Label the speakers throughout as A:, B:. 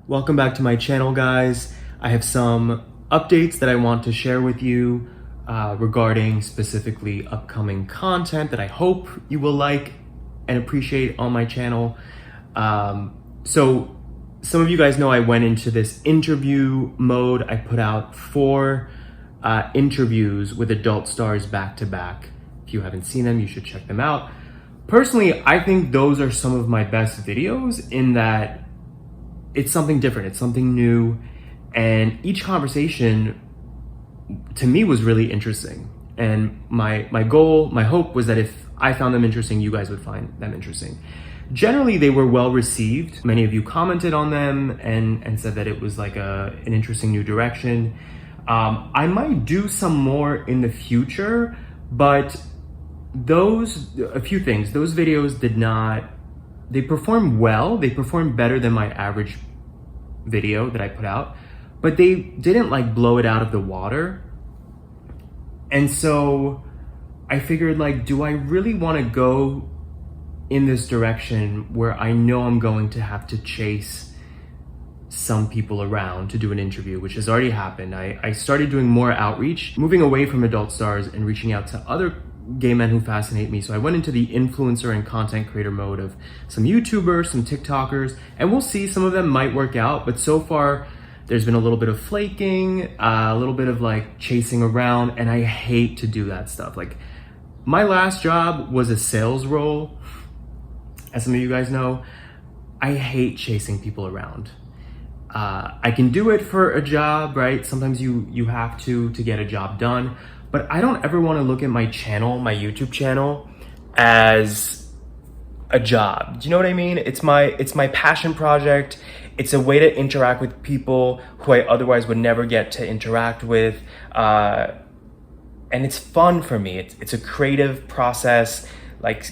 A: Welcome back to my channel, guys. I have some updates that I want to share with you regarding specifically upcoming content that I hope you will like and appreciate on my channel. So some of you guys know I went into this interview mode. I put out 4 interviews with adult stars back to back. If you haven't seen them, you should check them out. Personally, I think those are some of my best videos in that it's something different, it's something new, and each conversation to me was really interesting. And my goal, my hope was that if I found them interesting, you guys would find them interesting. Generally, they were well received. Many of you commented on them and said that it was like an interesting new direction. I might do some more in the future, but a few things, those videos they performed well. They performed better than my average video that I put out, but they didn't like blow it out of the water. And so I figured, like, do I really want to go in this direction where I know I'm going to have to chase some people around to do an interview, which has already happened. I started doing more outreach, moving away from adult stars and reaching out to other gay men who fascinate me. So I went into the influencer and content creator mode of some YouTubers, some TikTokers, and we'll see, some of them might work out, but so far there's been a little bit of flaking, a little bit of like chasing around, and I hate to do that stuff. Like, my last job was a sales role. As some of you guys know, I hate chasing people around. I can do it for a job, right? Sometimes you have to get a job done. But I don't ever want to look at my channel, my YouTube channel, as a job. Do you know what I mean? It's my passion project. It's a way to interact with people who I otherwise would never get to interact with. And it's fun for me. It's a creative process, like,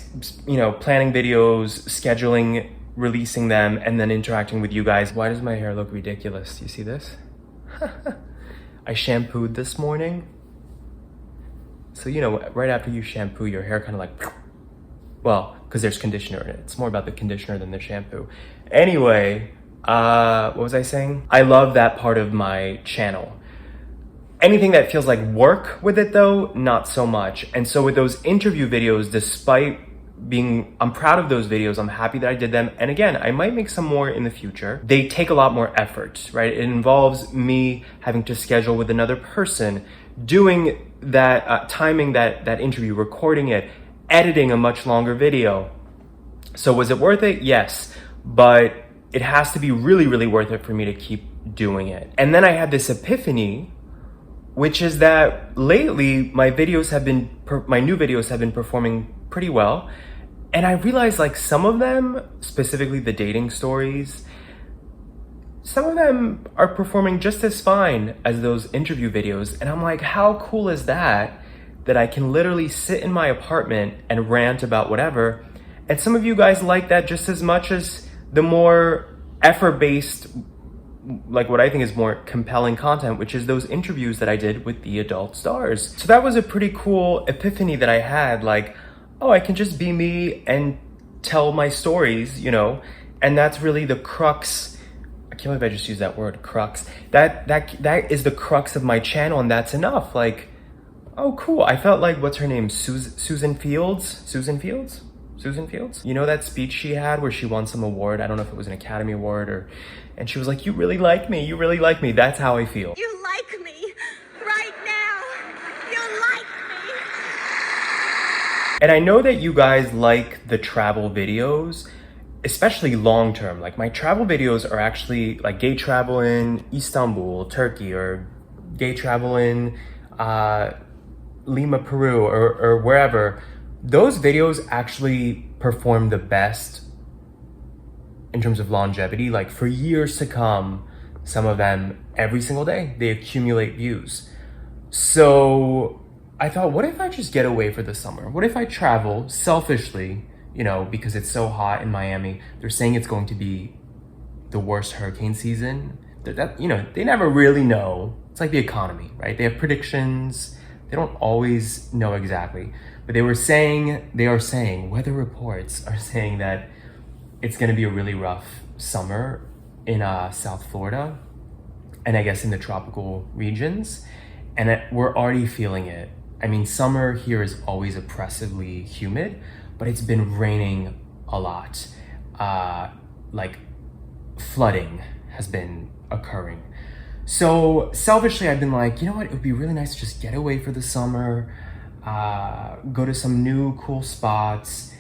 A: you know, planning videos, scheduling, releasing them, and then interacting with you guys. Why does my hair look ridiculous? Do you see this? I shampooed this morning. So, you know, right after you shampoo, your hair kind of like, well, because there's conditioner in it. It's more about the conditioner than the shampoo. Anyway, what was I saying? I love that part of my channel. Anything that feels like work with it, though, not so much. And so with those interview videos, I'm proud of those videos. I'm happy that I did them. And again, I might make some more in the future. They take a lot more effort, right? It involves me having to schedule with another person, doing that, timing that interview, recording it, editing a much longer video. So was it worth it? Yes, but it has to be really, really worth it for me to keep doing it. And then I had this epiphany, which is that lately my new videos have been performing pretty well. And I realized, like, some of them, specifically the dating stories, some of them are performing just as fine as those interview videos. And I'm like, how cool is that I can literally sit in my apartment and rant about whatever. And some of you guys like that just as much as the more effort-based, like what I think is more compelling content, which is those interviews that I did with the adult stars. So that was a pretty cool epiphany that I had, like, oh, I can just be me and tell my stories, you know? And that's really the crux. I can't believe I just used that word, crux. That is the crux of my channel, and that's enough. Like, oh, cool. I felt like, what's her name? Susan Fields? Susan Fields? You know that speech she had where she won some award? I don't know if it was an Academy Award and she was like, you really like me. You really like me. That's how I feel.
B: You like me right now. You like me.
A: And I know that you guys like the travel videos, especially long term. Like, my travel videos are actually like gay travel in Istanbul, Turkey, or gay travel in Lima, Peru, or wherever. Those videos actually perform the best in terms of longevity, like for years to come. Some of them every single day, they accumulate views. So I thought, what if I just get away for the summer? What if I travel selfishly, you know, because it's so hot in Miami. They're saying it's going to be the worst hurricane season. You know, they never really know. It's like the economy, right? They have predictions. They don't always know exactly. But they are saying, weather reports are saying that it's going to be a really rough summer in South Florida, and I guess in the tropical regions, and we're already feeling it. I mean, summer here is always oppressively humid, but it's been raining a lot. Like flooding has been occurring. So selfishly, I've been like, you know what? It would be really nice to just get away for the summer, go to some new cool spots.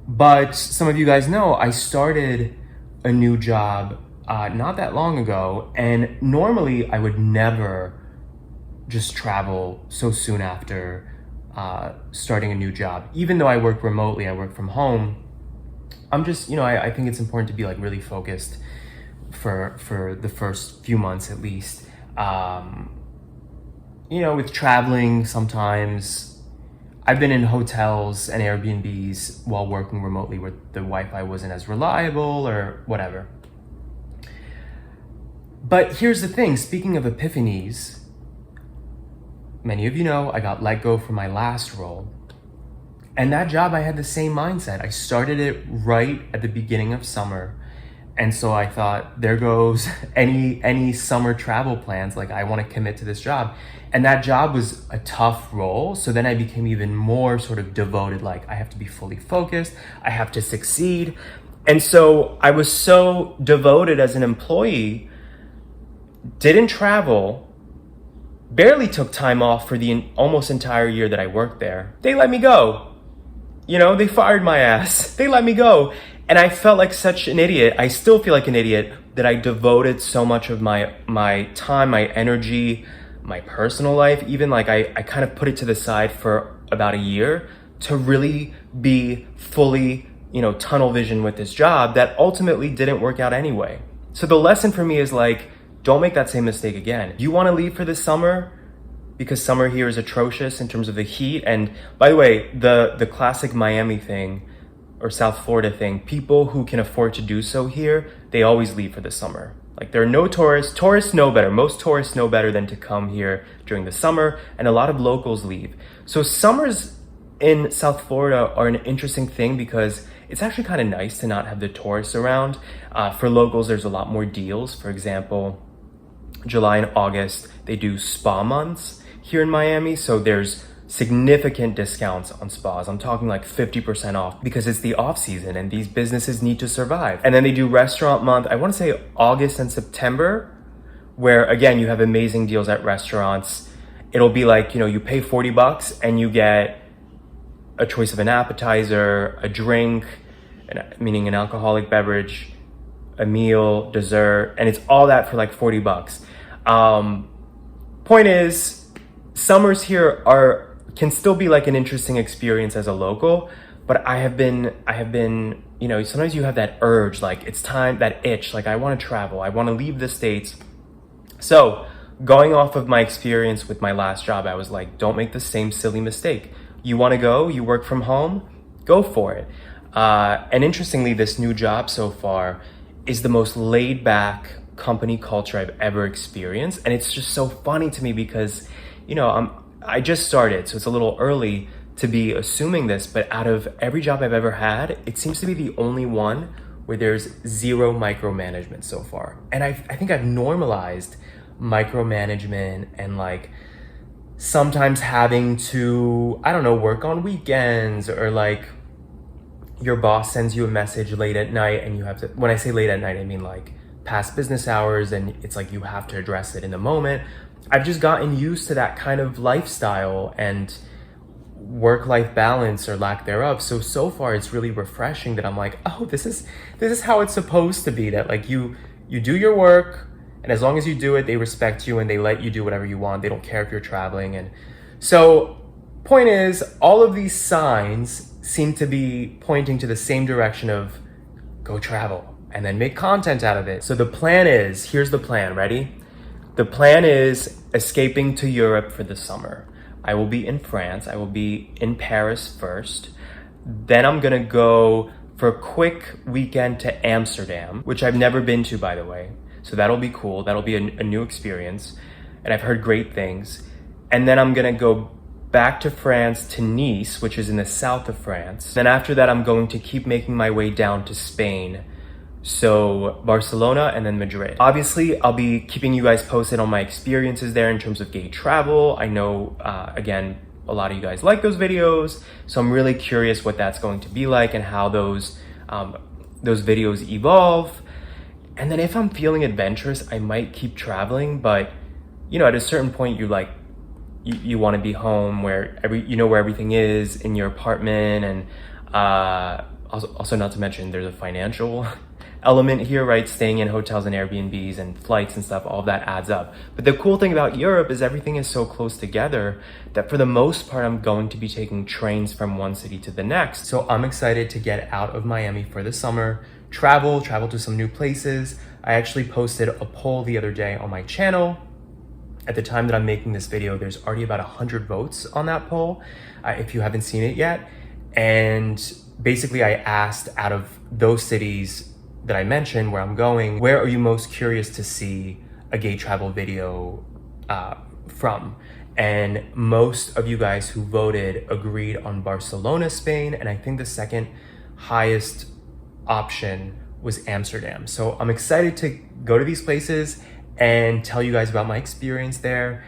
A: But some of you guys know I started a new job not that long ago, and normally I would never just travel so soon after starting a new job. Even though I work remotely, I work from home, I'm just, I think it's important to be like really focused for the first few months at least. With traveling, sometimes I've been in hotels and Airbnbs while working remotely where the Wi-Fi wasn't as reliable or whatever. But here's the thing, speaking of Epiphanies, many of you know I got let go from my last role. And that job, I had the same mindset. I started it right at the beginning of summer. And so I thought, there goes any summer travel plans. Like, I want to commit to this job. And that job was a tough role. So then I became even more sort of devoted. Like, I have to be fully focused. I have to succeed. And so I was so devoted as an employee, didn't travel, barely took time off for the almost entire year that I worked there. They let me go. They fired my ass. They let me go. And I felt like such an idiot. I still feel like an idiot that I devoted so much of my time, my energy, my personal life, even like I kind of put it to the side for about a year to really be fully, tunnel vision with this job that ultimately didn't work out anyway. So the lesson for me is like, don't make that same mistake again. You want to leave for the summer? Because summer here is atrocious in terms of the heat. And by the way, the classic Miami thing or South Florida thing, people who can afford to do so here, they always leave for the summer. Like, there are no tourists. Tourists know better. Most tourists know better than to come here during the summer, and a lot of locals leave. So summers in South Florida are an interesting thing because it's actually kind of nice to not have the tourists around. For locals, there's a lot more deals. For example, July and August, they do spa months here in Miami. So there's significant discounts on spas. I'm talking like 50% off because it's the off season and these businesses need to survive. And then they do restaurant month. I want to say August and September, where again, you have amazing deals at restaurants. It'll be like, you pay $40 and you get a choice of an appetizer, a drink, meaning an alcoholic beverage, a meal, dessert, and it's all that for like $40. Point is, summers here can still be like an interesting experience as a local, but I have been, sometimes you have that urge, like it's time, that itch, like I want to travel, I want to leave the States. So going off of my experience with my last job, I was like, don't make the same silly mistake. You want to go, you work from home, go for it. And interestingly, this new job so far is the most laid back company culture I've ever experienced. And it's just so funny to me because, I just started, so it's a little early to be assuming this, but out of every job I've ever had, it seems to be the only one where there's zero micromanagement so far. And I think I've normalized micromanagement and like sometimes having to, work on weekends, or like your boss sends you a message late at night and you have to, when I say late at night, I mean like past business hours, and it's like you have to address it in the moment. I've just gotten used to that kind of lifestyle and work-life balance or lack thereof. So far it's really refreshing that I'm like, oh, this is how it's supposed to be, that like you do your work, and as long as you do it, they respect you and they let you do whatever you want. They don't care if you're traveling. And so point is, all of these signs seem to be pointing to the same direction of go travel and then make content out of it. So the plan is, here's the plan, ready? The plan is escaping to Europe for the summer. I will be in France. I will be in Paris first. Then I'm gonna go for a quick weekend to Amsterdam, which I've never been to, by the way. So that'll be cool. That'll be a new experience. And I've heard great things. And then I'm gonna go back to France, to Nice, which is in the south of France. Then after that, I'm going to keep making my way down to Spain. So Barcelona and then Madrid. Obviously, I'll be keeping you guys posted on my experiences there in terms of gay travel. I know, again, a lot of you guys like those videos, so I'm really curious what that's going to be like and how those videos evolve. And then if I'm feeling adventurous, I might keep traveling, but you know, at a certain point, you want to be home where where everything is in your apartment, and also not to mention there's a financial element here, right? Staying in hotels and Airbnbs and flights and stuff, all of that adds up. But the cool thing about Europe is everything is so close together that for the most part, I'm going to be taking trains from one city to the next. So I'm excited to get out of Miami for the summer, travel to some new places. I actually posted a poll the other day on my channel. At the time that I'm making this video, there's already about 100 votes on that poll, if you haven't seen it yet. And basically I asked, out of those cities that I mentioned where I'm going, where are you most curious to see a gay travel video from? And most of you guys who voted agreed on Barcelona, Spain, and I think the second highest option was Amsterdam. So I'm excited to go to these places and tell you guys about my experience there,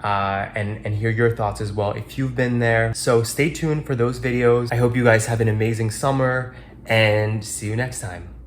A: and hear your thoughts as well if you've been there. So stay tuned for those videos. I hope you guys have an amazing summer, and see you next time.